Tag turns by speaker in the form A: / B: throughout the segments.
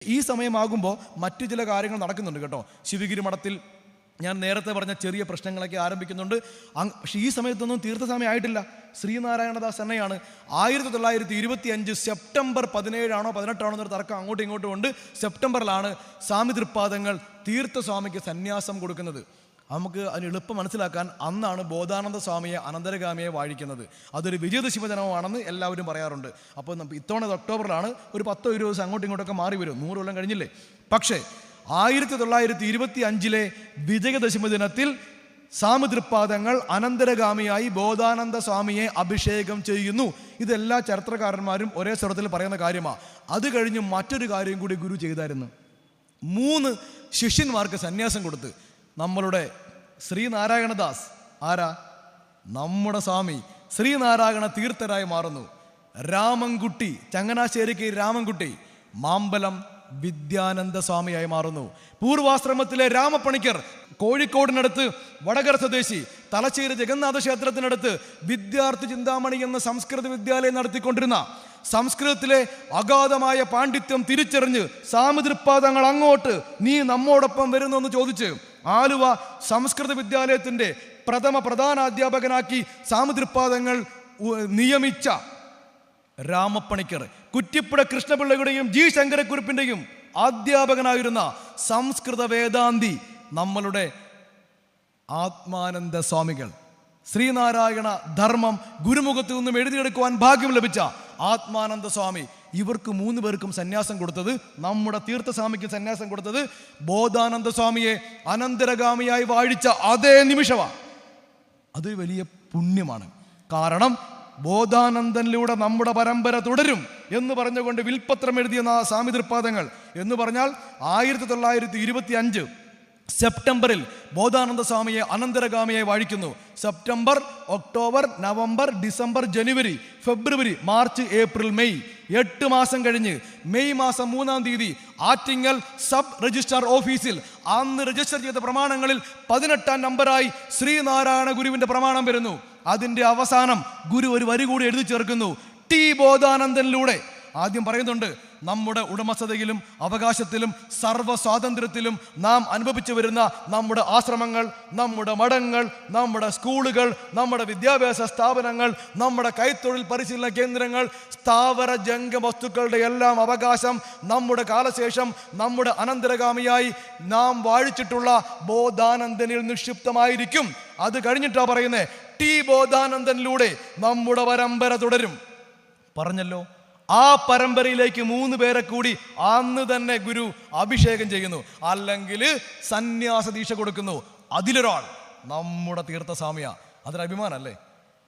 A: ഈ സമയമാകുമ്പോൾ മറ്റു ചില കാര്യങ്ങൾ നടക്കുന്നുണ്ട് കേട്ടോ. ശിവഗിരി മഠത്തിൽ ഞാൻ നേരത്തെ പറഞ്ഞ ചെറിയ പ്രശ്നങ്ങളൊക്കെ ആരംഭിക്കുന്നുണ്ട്. പക്ഷേ ഈ സമയത്തൊന്നും തീർത്ഥസ്വാമി ആയിട്ടില്ല. ശ്രീനാരായണദാസ് തന്നെയാണ്. 1925 സെപ്റ്റംബർ 17 18 എന്നൊരു തർക്കം അങ്ങോട്ടും ഇങ്ങോട്ടും ഉണ്ട്. സെപ്റ്റംബറിലാണ് സ്വാമി തൃപ്പാദങ്ങൾ തീർത്ഥസ്വാമിക്ക് സന്യാസം കൊടുക്കുന്നത്. നമുക്ക് അതിന് എളുപ്പം മനസ്സിലാക്കാൻ അന്നാണ് ബോധാനന്ദ സ്വാമിയെ അനന്തരഗാമിയെ വാഴിക്കുന്നത്. അതൊരു വിജയദശമി ദിനമാണെന്ന് എല്ലാവരും പറയാറുണ്ട്. അപ്പോൾ ഇത്തവണ ഒക്ടോബറിലാണ്. ഒരു 10-20 ദിവസം അങ്ങോട്ടും ഇങ്ങോട്ടൊക്കെ മാറി വരും. 100 കൊല്ലം കഴിഞ്ഞില്ലേ. പക്ഷേ 1925 വിജയദശമി ദിനത്തിൽ സ്വാമി തൃപ്പാദങ്ങൾ അനന്തരഗാമിയായി ബോധാനന്ദ സ്വാമിയെ അഭിഷേകം ചെയ്യുന്നു. ഇതെല്ലാ ചരിത്രകാരന്മാരും ഒരേ സ്വരത്തിൽ പറയുന്ന കാര്യമാണ്. അത് കഴിഞ്ഞ് മറ്റൊരു കാര്യം കൂടി ഗുരു ചെയ്തായിരുന്നു. 3 ശിഷ്യന്മാർക്ക് സന്യാസം കൊടുത്ത്. നമ്മളുടെ ശ്രീനാരായണദാസ് ആരാ? നമ്മുടെ സ്വാമി ശ്രീനാരായണ തീർത്ഥരായി മാറുന്നു. രാമൻകുട്ടി, ചങ്ങനാശ്ശേരിക്ക് രാമൻകുട്ടി മാമ്പലം വിദ്യാനന്ദ സ്വാമിയായി മാറുന്നു. പൂർവാശ്രമത്തിലെ രാമപ്പണിക്കർ കോഴിക്കോടിനടുത്ത് വടകര സ്വദേശി തലശ്ശേരി ജഗന്നാഥ ക്ഷേത്രത്തിനടുത്ത് വിദ്യാർത്ഥി ചിന്താമണി എന്ന സംസ്കൃത വിദ്യാലയം നടത്തിക്കൊണ്ടിരുന്ന സംസ്കൃതത്തിലെ അഗാധമായ പാണ്ഡിത്യം തിരിച്ചറിഞ്ഞ് സ്വാമി തൃപ്പാദങ്ങൾ അങ്ങോട്ട് നീ നമ്മോടൊപ്പം വരുന്നു എന്ന് ചോദിച്ച് ആലുവ സംസ്കൃത വിദ്യാലയത്തിന്റെ പ്രധാനാധ്യാപകനാക്കി സ്വാമി തൃപ്പാദങ്ങൾ നിയമിച്ച രാമപ്പണിക്കർ കുറ്റിപ്പുഴ കൃഷ്ണപിള്ളയുടെയും ജി ശങ്കരക്കുറുപ്പിന്റെയും അധ്യാപകനായിരുന്ന സംസ്കൃത വേദാന്തി നമ്മളുടെ ആത്മാനന്ദ സ്വാമികൾ, ശ്രീനാരായണ ധർമ്മം ഗുരുമുഖത്തു നിന്നും എഴുതിയെടുക്കുവാൻ ഭാഗ്യം ലഭിച്ച ആത്മാനന്ദ സ്വാമി, ഇവർക്ക് 3 പേർക്കും സന്യാസം കൊടുത്തത്, നമ്മുടെ തീർത്ഥസ്വാമിക്ക് സന്യാസം കൊടുത്തത് ബോധാനന്ദ സ്വാമിയെ അനന്തരഗാമിയായി വാഴിച്ച അതേ നിമിഷമാണ്. അത് വലിയ പുണ്യമാണ്. കാരണം ബോധാനന്ദനിലൂടെ നമ്മുടെ പരമ്പര തുടരും എന്ന് പറഞ്ഞുകൊണ്ട് വിൽപ്പത്രം എഴുതിയ സ്വാമി തൃപ്പാദങ്ങൾ എന്ന് പറഞ്ഞാൽ 1925 സെപ്റ്റംബറിൽ ബോധാനന്ദ സ്വാമിയെ അനന്തരഗാമിയായി വാഴിക്കുന്നു. സെപ്റ്റംബർ, ഒക്ടോബർ, നവംബർ, ഡിസംബർ, ജനുവരി, ഫെബ്രുവരി, മാർച്ച്, ഏപ്രിൽ, മെയ് 8 മാസം കഴിഞ്ഞ് മെയ് മാസം 3-ാം തീയതി ആറ്റിങ്ങൽ സബ് രജിസ്ട്രാർ ഓഫീസിൽ അന്ന് രജിസ്റ്റർ ചെയ്ത പ്രമാണങ്ങളിൽ 18-ാം നമ്പറായി ശ്രീനാരായണ ഗുരുവിന്റെ പ്രമാണം വരുന്നു. അതിന്റെ അവസാനം ഗുരു ഒരു വരി കൂടി എഴുതി ചേർക്കുന്നു. ടി ബോധാനന്ദനിലൂടെ. ആദ്യം പറയുന്നുണ്ട്, നമ്മുടെ ഉടമസ്ഥതയിലും അവകാശത്തിലും സർവ്വ സ്വാതന്ത്ര്യത്തിലും നാം അനുഭവിച്ചു വരുന്ന നമ്മുടെ ആശ്രമങ്ങൾ, നമ്മുടെ മഠങ്ങൾ, നമ്മുടെ സ്കൂളുകൾ, നമ്മുടെ വിദ്യാഭ്യാസ സ്ഥാപനങ്ങൾ, നമ്മുടെ കൈത്തൊഴിൽ പരിശീലന കേന്ദ്രങ്ങൾ, സ്ഥാവര ജംഗ വസ്തുക്കളുടെ എല്ലാം അവകാശം നമ്മുടെ കാലശേഷം നമ്മുടെ അനന്തരഗാമിയായി നാം വാഴിച്ചിട്ടുള്ള ബോധാനന്ദനിൽ നിക്ഷിപ്തമായിരിക്കും. അത് കഴിഞ്ഞിട്ടാ പറയുന്നേ, ടി ബോധാനന്ദനിലൂടെ നമ്മുടെ പരമ്പര തുടരും. പറഞ്ഞല്ലോ, ആ പരമ്പരയിലേക്ക് 3 പേരെ കൂടി അന്ന് തന്നെ ഗുരു അഭിഷേകം ചെയ്യുന്നു, അല്ലെങ്കിൽ സന്യാസ ദീക്ഷ കൊടുക്കുന്നു. അതിലൊരാൾ നമ്മുടെ തീർത്ഥസ്വാമിയ. അതൊരു അഭിമാനല്ലേ?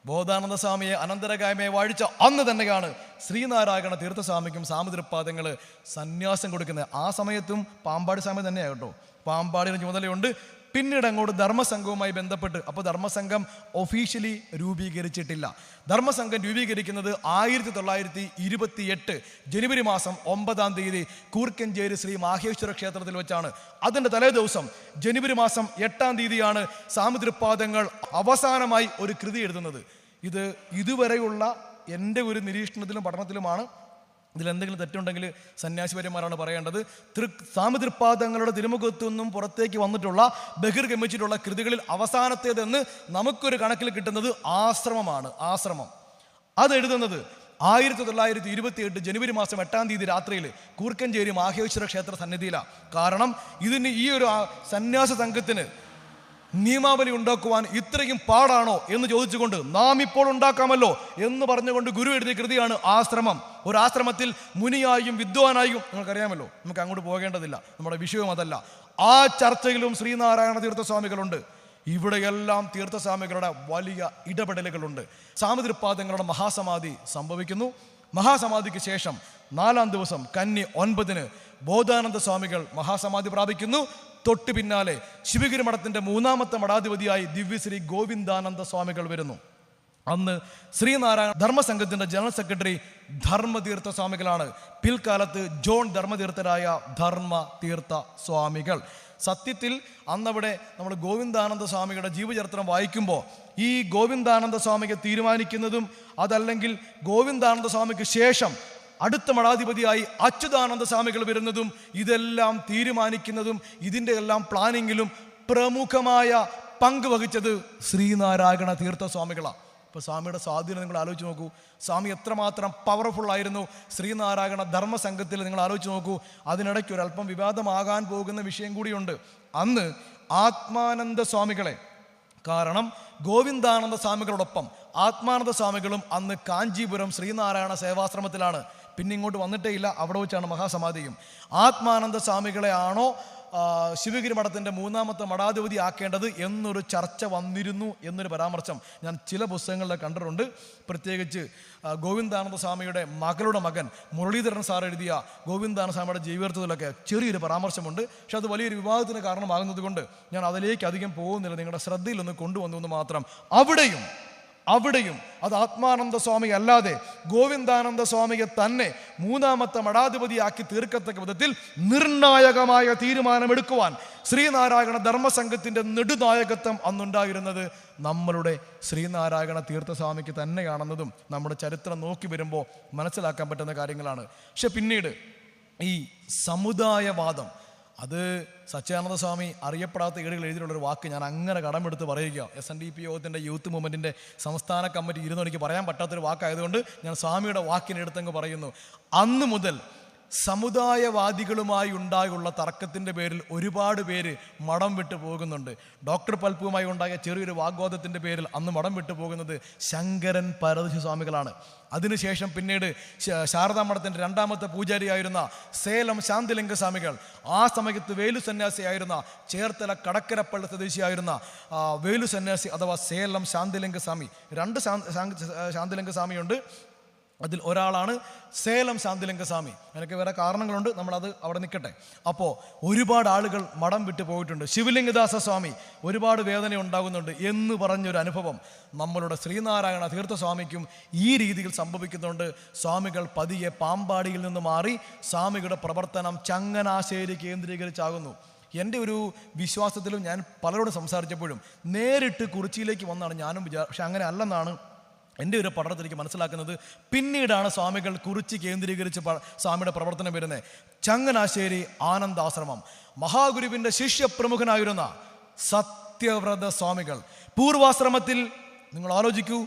A: ബോധാനന്ദ സ്വാമിയെ അനന്തരഗാമിയെ വാഴിച്ച അന്ന് തന്നെയാണ് ശ്രീനാരായണ തീർത്ഥസ്വാമിക്കും സ്വാമി തൃപ്പാദങ്ങൾ സന്യാസം കൊടുക്കുന്നത്. ആ സമയത്തും പാമ്പാടി സ്വാമി തന്നെയാണ് കേട്ടോ. പാമ്പാടിന് ചുമതലയുണ്ട്. പിന്നീട് അങ്ങോട്ട് ധർമ്മസംഘവുമായി ബന്ധപ്പെട്ട്, അപ്പോൾ ധർമ്മസംഘം ഒഫീഷ്യലി രൂപീകരിച്ചിട്ടില്ല. ധർമ്മസംഘം രൂപീകരിക്കുന്നത് 1928 ജനുവരി മാസം 9-ാം തീയതി കൂർക്കഞ്ചേരി ശ്രീ മാഹേശ്വര ക്ഷേത്രത്തിൽ വെച്ചാണ്. അതിൻ്റെ തലേ ദിവസം ജനുവരി മാസം 8-ാം തീയതിയാണ് സ്വാമി തൃപ്പാദങ്ങൾ അവസാനമായി ഒരു കൃതി എഴുതുന്നത്. ഇത് ഇതുവരെയുള്ള എൻ്റെ ഒരു നിരീക്ഷണത്തിലും പഠനത്തിലുമാണ്. ഇതിലെന്തെങ്കിലും തെറ്റുണ്ടെങ്കിൽ സന്യാസിപര്യന്മാരാണ് പറയേണ്ടത്. സ്വാമി തൃപ്പാദങ്ങളുടെ തിരുമുഖത്തു നിന്നും പുറത്തേക്ക് വന്നിട്ടുള്ള ബഹിർഗമിച്ചിട്ടുള്ള കൃതികളിൽ അവസാനത്തേതെന്ന് നമുക്കൊരു കണക്കിൽ കിട്ടുന്നത് ആശ്രമമാണ്. ആശ്രമം അത് എഴുതുന്നത് 1928 ജനുവരി മാസം 8-ാം തീയതി രാത്രിയിൽ കൂർക്കഞ്ചേരി മാഹേശ്വര ക്ഷേത്ര സന്നിധിയിലാണ്. കാരണം ഇതിന് ഈ ഒരു സന്യാസ സംഘത്തിന് നിയമാവലി ഉണ്ടാക്കുവാൻ ഇത്രയും പാടാണോ എന്ന് ചോദിച്ചുകൊണ്ട് നാം ഇപ്പോൾ ഉണ്ടാക്കാമല്ലോ എന്ന് പറഞ്ഞുകൊണ്ട് ഗുരു എഴുതിയ കൃതിയാണ് ആശ്രമം. ഒരു ആശ്രമത്തിൽ മുനിയായും വിദ്വാനായും, നിങ്ങൾക്കറിയാമല്ലോ, നമുക്ക് അങ്ങോട്ട് പോകേണ്ടതില്ല, നമ്മുടെ വിഷയവും അതല്ല. ആ ചർച്ചയിലും ശ്രീനാരായണ തീർത്ഥസ്വാമികളുണ്ട്. ഇവിടെയെല്ലാം തീർത്ഥസ്വാമികളുടെ വലിയ ഇടപെടലുകളുണ്ട്. സ്വാമി തൃപ്പാദങ്ങളുടെ മഹാസമാധി സംഭവിക്കുന്നു. മഹാസമാധിക്ക് ശേഷം 4-ാം ദിവസം കന്നി 9-ന് ബോധാനന്ദ സ്വാമികൾ മഹാസമാധി പ്രാപിക്കുന്നു. തൊട്ടു പിന്നാലെ ശിവഗിരി മഠത്തിന്റെ 3-ാമത്തെ മഠാധിപതിയായി ദിവ്യശ്രീ ഗോവിന്ദാനന്ദ സ്വാമികൾ വരുന്നു. അന്ന് ശ്രീനാരായണ ധർമ്മസംഘത്തിന്റെ ജനറൽ സെക്രട്ടറി ധർമ്മതീർത്ഥ സ്വാമികളാണ്. പിൽക്കാലത്ത് ജോൺ ധർമ്മതീർത്ഥരായ ധർമ്മതീർത്ഥ സ്വാമികൾ. സത്യത്തിൽ അന്നവിടെ നമ്മൾ ഗോവിന്ദാനന്ദ സ്വാമിയുടെ ജീവചരിത്രം വായിക്കുമ്പോൾ ഈ ഗോവിന്ദാനന്ദ സ്വാമിക്ക് തീരുമാനിക്കുന്നതും അതല്ലെങ്കിൽ ഗോവിന്ദാനന്ദ സ്വാമിക്ക് ശേഷം അടുത്ത മഠാധിപതിയായി അച്യുതാനന്ദ സ്വാമികൾ വരുന്നതും ഇതെല്ലാം തീരുമാനിക്കുന്നതും ഇതിൻ്റെ എല്ലാം പ്ലാനിങ്ങിലും പ്രമുഖമായ പങ്ക് വഹിച്ചത് ശ്രീനാരായണ തീർത്ഥ സ്വാമികളാണ്. ഇപ്പോൾ സ്വാമിയുടെ സ്വാധീനം നിങ്ങൾ ആലോചിച്ച് നോക്കൂ. സ്വാമി എത്രമാത്രം പവർഫുൾ ആയിരുന്നു ശ്രീനാരായണ ധർമ്മസംഘത്തിൽ, നിങ്ങൾ ആലോചിച്ച് നോക്കൂ. അതിനിടയ്ക്ക് ഒരല്പം വിവാദമാകാൻ പോകുന്ന വിഷയം കൂടിയുണ്ട്. അന്ന് ആത്മാനന്ദ സ്വാമികളെ, കാരണം ഗോവിന്ദാനന്ദ സ്വാമികളോടൊപ്പം ആത്മാനന്ദ സ്വാമികളും അന്ന് കാഞ്ചീപുരം ശ്രീനാരായണ സേവാശ്രമത്തിലാണ്. പിന്നെ ഇങ്ങോട്ട് വന്നിട്ടേ ഇല്ല, അവിടെ വെച്ചാണ് മഹാസമാധിയും. ആത്മാനന്ദ സ്വാമികളെ ആണോ ശിവഗിരി മഠത്തിൻ്റെ 3ാമത്തെ മഠാധിപതി ആക്കേണ്ടത് എന്നൊരു ചർച്ച വന്നിരുന്നു എന്നൊരു പരാമർശം ഞാൻ ചില പുസ്തകങ്ങളിൽ കണ്ടിട്ടുണ്ട്. പ്രത്യേകിച്ച് ഗോവിന്ദാനന്ദ സ്വാമിയുടെ മകളുടെ മകൻ മുരളീധരൻ സാർ എഴുതിയ ഗോവിന്ദാനന്ദ സ്വാമിയുടെ ജീവചരിത്രത്തിലൊക്കെ ചെറിയൊരു പരാമർശമുണ്ട്. പക്ഷെ അത് വലിയൊരു വിവാദത്തിന് കാരണമാകുന്നത് കൊണ്ട് ഞാൻ അതിലേക്ക് അധികം പോകുന്നില്ല, നിങ്ങളുടെ ശ്രദ്ധയിലൊന്ന് കൊണ്ടുവന്നു എന്ന് മാത്രം. അവിടെയും അത് ആത്മാനന്ദ സ്വാമി അല്ലാതെ ഗോവിന്ദാനന്ദ സ്വാമിയെ തന്നെ 3ാമത്തെ മഠാധിപതിയാക്കി തീർക്കത്തക്ക വിധത്തിൽ നിർണായകമായ തീരുമാനമെടുക്കുവാൻ ശ്രീനാരായണ ധർമ്മസംഘത്തിൻ്റെ നെടുനായകത്വം അന്നുണ്ടായിരുന്നത് നമ്മളുടെ ശ്രീനാരായണ തീർത്ഥസ്വാമിക്ക് തന്നെയാണെന്നതും നമ്മുടെ ചരിത്രം നോക്കി വരുമ്പോൾ മനസ്സിലാക്കാൻ പറ്റുന്ന കാര്യങ്ങളാണ്. പക്ഷെ പിന്നീട് ഈ സമുദായവാദം, അത് സച്ചിദാനന്ദ സ്വാമി അറിയപ്പെടാത്ത ഏടുകൾ എഴുതിയിട്ടുള്ളൊരു വാക്ക് ഞാൻ അങ്ങനെ കടമെടുത്ത് പറയുക. SNDP യോഗത്തിൻ്റെ യൂത്ത് മൂവ്മെൻറ്റിൻ്റെ സംസ്ഥാന കമ്മിറ്റി ഇരുന്ന് എനിക്ക് പറയാൻ പറ്റാത്തൊരു വാക്കായതുകൊണ്ട് ഞാൻ സ്വാമിയുടെ വാക്കിനെടുത്തങ്ങ് പറയുന്നു. അന്ന് മുതൽ സമുദായവാദികളുമായി ഉണ്ടായുള്ള തർക്കത്തിൻ്റെ പേരിൽ ഒരുപാട് പേര് മഠം വിട്ടു പോകുന്നുണ്ട്. ഡോക്ടർ പൽപ്പുമായി ഉണ്ടായ ചെറിയൊരു വാഗ്വാദത്തിൻ്റെ പേരിൽ അന്ന് മഠം വിട്ടു പോകുന്നത് ശങ്കരൻ പരമഹംസ സ്വാമികളാണ്. അതിനുശേഷം പിന്നീട് ശാരദാ മഠത്തിൻ്റെ 2ാമത്തെ പൂജാരിയായിരുന്ന സേലം ശാന്തിലിംഗ സ്വാമികൾ, ആ സമയത്ത് വേലു സന്യാസിയായിരുന്ന ചേർത്തല കടക്കരപ്പള്ളി സ്വദേശിയായിരുന്ന വേലു സന്യാസി അഥവാ സേലം ശാന്തിലിംഗ സ്വാമി, 2 ശാന്തിലിംഗ സ്വാമിയുണ്ട്. അതിൽ ഒരാളാണ് സേലം ശാന്തിലിംഗ സ്വാമി. അതിനൊക്കെ വേറെ കാരണങ്ങളുണ്ട്, നമ്മളത് അവിടെ നിൽക്കട്ടെ. അപ്പോൾ ഒരുപാട് ആളുകൾ മഠം വിട്ടു പോയിട്ടുണ്ട്. ശിവലിംഗദാസ സ്വാമി ഒരുപാട് വേദന ഉണ്ടാകുന്നുണ്ട് എന്ന് പറഞ്ഞൊരു അനുഭവം നമ്മളുടെ ശ്രീനാരായണ തീർത്ഥസ്വാമിക്കും ഈ രീതിയിൽ സംഭവിക്കുന്നുണ്ട്. സ്വാമികൾ പതിയെ പാമ്പാടിയിൽ നിന്ന് മാറി സ്വാമികളുടെ പ്രവർത്തനം ചങ്ങനാശ്ശേരി കേന്ദ്രീകരിച്ചാകുന്നു. എൻ്റെ ഒരു വിശ്വാസത്തിലും ഞാൻ പലരോടും സംസാരിച്ചപ്പോഴും നേരിട്ട് കുറിച്ചിയിലേക്ക് വന്നാണ് ഞാനും പക്ഷെ അങ്ങനെ അല്ലെന്നാണ് എൻ്റെ ഒരു പഠനത്തിലേക്ക് മനസ്സിലാക്കുന്നത്. പിന്നീടാണ് സ്വാമികൾ കുറിച്ചി കേന്ദ്രീകരിച്ച് സ്വാമിയുടെ പ്രവർത്തനം വരുന്നത്. ചങ്ങനാശ്ശേരി ആനന്ദാശ്രമം, മഹാഗുരുവിൻ്റെ ശിഷ്യപ്രമുഖനായിരുന്ന സത്യവ്രത സ്വാമികൾ പൂർവാശ്രമത്തിൽ, നിങ്ങൾ ആലോചിക്കൂ,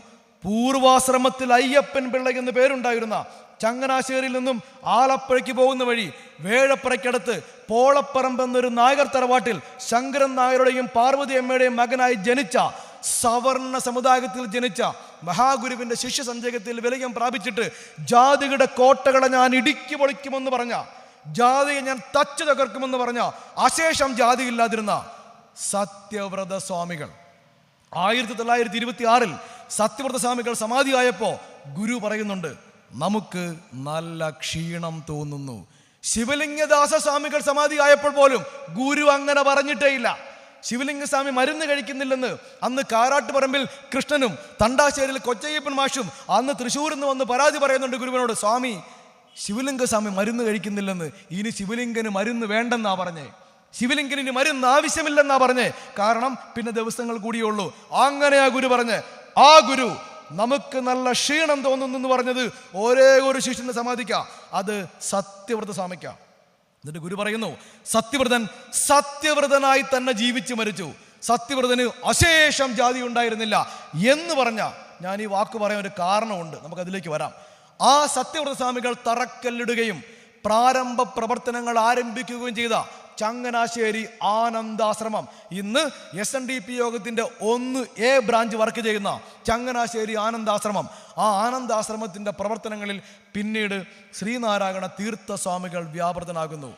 A: പൂർവാശ്രമത്തിൽ അയ്യപ്പൻ പിള്ള എന്ന് പേരുണ്ടായിരുന്ന ചങ്ങനാശ്ശേരിയിൽ നിന്നും ആലപ്പുഴയ്ക്ക് പോകുന്ന വഴി വേഴപ്പുറയ്ക്കടുത്ത് പോളപ്പറമ്പ് എന്നൊരു നായർ തറവാട്ടിൽ ശങ്കരൻ നായരുടെയും പാർവതി അമ്മയുടെയും മകനായി ജനിച്ച, സവർണ സമുദായത്തിൽ ജനിച്ച മഹാഗുരുവിൻ്റെ ശിഷ്യസഞ്ചയത്തിൽ വിലയം പ്രാപിച്ചിട്ട് ജാതിയുടെ കോട്ടകളെ ഞാൻ ഇടുക്കി പൊളിക്കുമെന്ന് പറഞ്ഞ, ജാതിയെ ഞാൻ തച്ചു തകർക്കുമെന്ന് പറഞ്ഞ, അശേഷം ജാതിയില്ലാതിരുന്ന സത്യവ്രത സ്വാമികൾ 1926 സത്യവ്രത സ്വാമികൾ സമാധിയായപ്പോൾ ഗുരു പറയുന്നുണ്ട്, നമുക്ക് നല്ല ക്ഷീണം തോന്നുന്നു. ശിവലിംഗദാസ സ്വാമികൾ സമാധിയായപ്പോൾ പോലും ഗുരു അങ്ങനെ പറഞ്ഞിട്ടേ ഇല്ല. ശിവലിംഗസ്വാമി മരുന്ന് കഴിക്കുന്നില്ലെന്ന് അന്ന് കാരാട്ടുപറമ്പിൽ കൃഷ്ണനും തണ്ടാശ്ശേരിയിൽ കൊച്ചയ്യപ്പൻ മാഷും അന്ന് തൃശ്ശൂരിൽ നിന്ന് വന്ന് പരാതി പറയുന്നുണ്ട് ഗുരുവിനോട്, സ്വാമി ശിവലിംഗസ്വാമി മരുന്ന് കഴിക്കുന്നില്ലെന്ന്, ഇനി ശിവലിംഗന് മരുന്ന് വേണ്ടെന്നാ പറഞ്ഞേ, ശിവലിംഗന് മരുന്ന് ആവശ്യമില്ലെന്നാ പറഞ്ഞേ, കാരണം പിന്നെ ദിവസങ്ങൾ കൂടിയുള്ളൂ. അങ്ങനെയാ ഗുരു പറഞ്ഞ്. ആ ഗുരു നമുക്ക് നല്ല ക്ഷീണം തോന്നുന്നു എന്ന് പറഞ്ഞത് ഒരേ ഒരു ശിഷ്യനെ സമാധിക്കാം, അത് സത്യവ്രത സ്വാമിക്കാം. എന്നിട്ട് ഗുരു പറയുന്നു, സത്യവ്രതനായി തന്നെ ജീവിച്ചു മരിച്ചു, സത്യവ്രതന് അശേഷം ജാതി ഉണ്ടായിരുന്നില്ല എന്ന് പറഞ്ഞ, ഞാൻ ഈ വാക്ക് പറയാൻ ഒരു കാരണമുണ്ട്, നമുക്കതിലേക്ക് വരാം. ആ സത്യവ്രത സ്വാമികൾ തറക്കല്ലിടുകയും പ്രാരംഭ പ്രവർത്തനങ്ങൾ ആരംഭിക്കുകയും ചെയ്ത ചങ്ങനാശ്ശേരി ആനന്ദാശ്രമം, ഇന്ന് SNDP യോഗത്തിൻ്റെ 1A ബ്രാഞ്ച് വർക്ക് ചെയ്യുന്ന ചങ്ങനാശ്ശേരി ആനന്ദാശ്രമം, ആ ആനന്ദാശ്രമത്തിൻ്റെ പ്രവർത്തനങ്ങളിൽ പിന്നീട് ശ്രീനാരായണ തീർത്ഥസ്വാമികൾ വ്യാപൃതനാകുന്നു.